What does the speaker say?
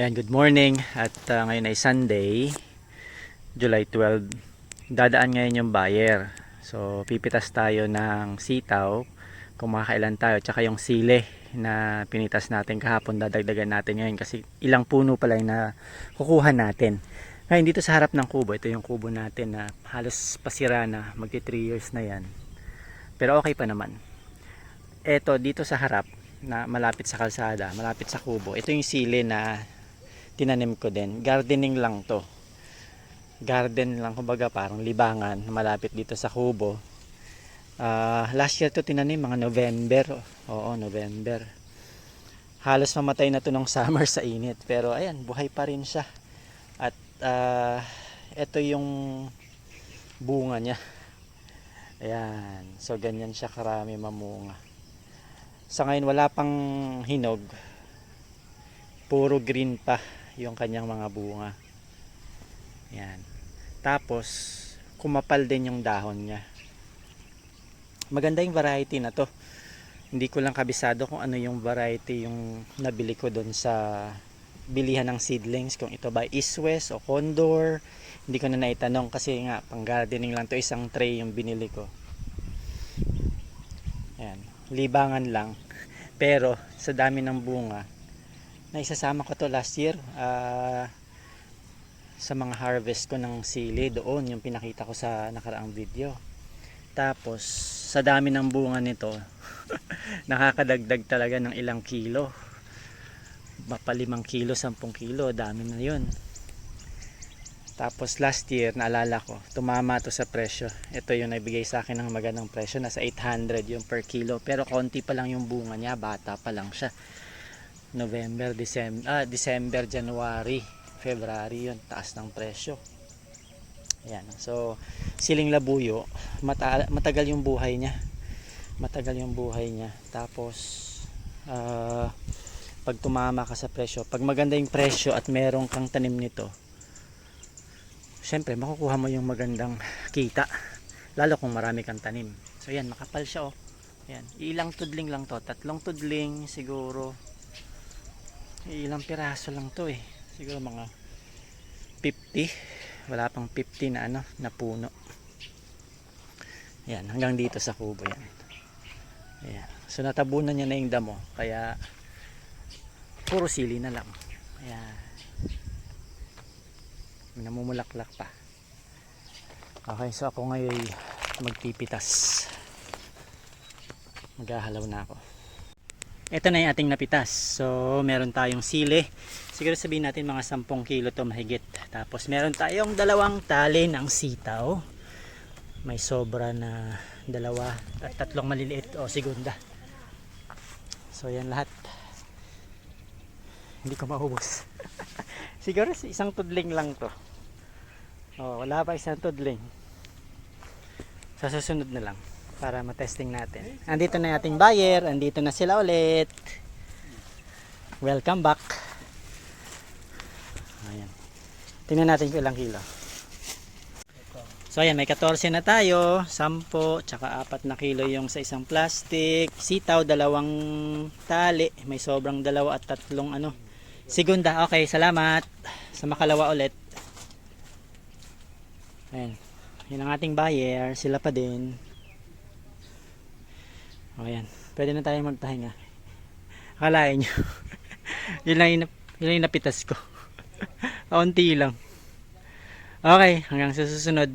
Ayan, good morning at ngayon ay Sunday, July 12. Dadaan ngayon yung buyer. So pipitas tayo ng sitaw kung makakailan tayo, tsaka yung sili na pinitas natin kahapon dadagdagan natin ngayon kasi ilang puno pala yung na kukuha natin. Ngayon dito sa harap ng kubo, ito yung kubo natin na halos pasira na, magti 3 years na yan, pero okay pa naman. Eto dito sa harap na malapit sa kalsada, malapit sa kubo, ito yung sili na tinanim ko din. Gardening lang to, garden lang, kumbaga parang libangan malapit dito sa kubo. Last year to tinanim, mga November. Oo, November. Halos mamatay na to ng summer sa init, pero ayan, buhay pa rin siya. At ito yung bunga niya. Ayan, so ganyan siya karami mamunga. Sa ngayon wala pang hinog, puro green pa yung kanyang mga bunga. Yan. Tapos kumapal din yung dahon niya. Maganda yung variety na to. Hindi ko lang kabisado kung ano yung variety yung nabili ko doon sa bilihan ng seedlings, kung ito ba East West o Condor. Hindi ko na naitanong kasi nga pang gardening lang to, isang tray yung binili ko. Yan, libangan lang. Pero sa dami ng bunga, naisasama ko to last year sa mga harvest ko ng sili doon, yung pinakita ko sa nakaraang video. Tapos sa dami ng bunga nito nakakadagdag talaga ng ilang kilo, mapa 5 kilo, 10 kilo, dami na yun. Tapos last year naalala ko, tumama to sa presyo. Ito yung nagbigay sa akin ng magandang presyo, nasa 800 yung per kilo, pero konti pa lang yung bunga niya, bata pa lang siya. November, December, January, February yun, taas ng presyo. Ayan. So siling labuyo, matagal yung buhay niya, tapos pag tumama ka sa presyo, pag maganda yung presyo at merong kang tanim nito, syempre makukuha mo yung magandang kita, lalo kung marami kang tanim. So yan, makapal siya. Ayan, ilang tudling lang to, 3 tudling siguro, ilang piraso lang to siguro mga 50, wala pang 50 na na puno. Yan, hanggang dito sa kubo yan. Ayan. So natabunan niya na yung damo, kaya puro sili na lang. Ayan, namumulaklak pa. Okay, so ako ngayon magpipitas, maghahalaw na ako. Ito na yung ating napitas. So meron tayong sili, siguro sabihin natin mga 10 kilo to mahigit. Tapos meron tayong 2 tali ng sitaw, may sobra na 2 at 3 maliliit o segunda. So yan lahat, hindi ko maubos. Siguro isang tudling lang to. Wala pa isang tudling. Sa susunod na lang para matesting natin. Andito na yung ating buyer, andito na sila ulit. Welcome back. Ayan. Tingnan natin kung ilang kilo. So ayan, may 14 na tayo, 10, tsaka 4 na kilo yung sa isang plastic. Sitaw, 2 tali, may sobrang 2 at 3 segunda. Okay, salamat. Sa makalawa ulit. Ayan, yun ang ating buyer, sila pa din. Ayan, pwede na tayo magpahinga. Akalain nyo yun lang yung napitas ko. Kaunti lang. Okay, hanggang sa susunod.